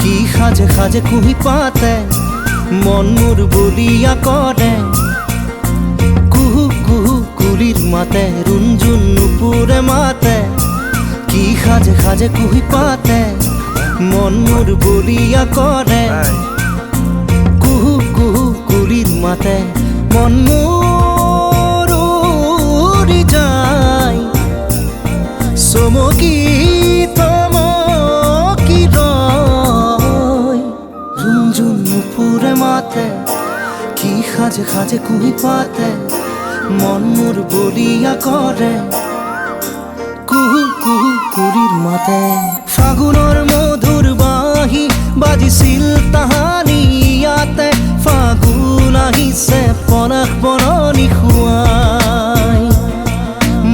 কি সাজে সাজে কুহি পাতে মন মোর বলিয়া করে কুহু কুহু কুলির মাতে রুঞ্জুন নুপুরে মাতে কি সাজে সাজে কুহি পাতে মন মোর বলিয়া করে কুহু কুহু কুলির মাতে মন মোর উড়ি যায় চমকি মাতে কি সাজে সাজে কুহি পাতে মন মোর বলিয়া করে কুহু কুহু কুলির মাতে ফাগুনৰ মধুৰ বাঁহী বাজিছিল তাহানি ইয়াতে ফাগুন আহিছে পনাস বননি খুৱাই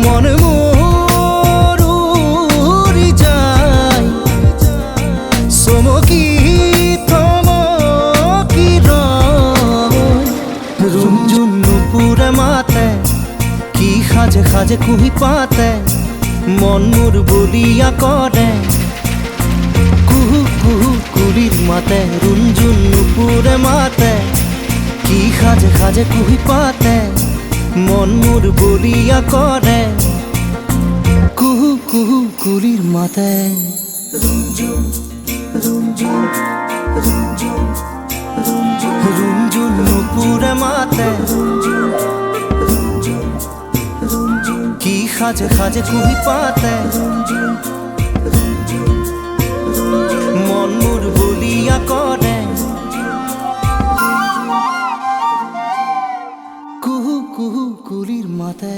মন মোৰ উৰি যায় চমকি রুঞ্জুন নুপুরে মাতে কি সাজে সাজে কুহি পাতে মন মোর বলিয়া করে কুহু কুহু কুলির মাতে রুঞ্জুন নুপুরে মাতে কি সাজে সাজে কুহি পাতে মন মোর বলিয়া করে কুহু কুহু কুলির মাতে রুঞ্জুন রুঞ্জুন রুঞ্জুন রুঞ্জুন নুপুরে মাতে কি সাজে সাজে কুহি পাতে মন মোর বলিয়া করে কুহু কুহু কুলির মাতে।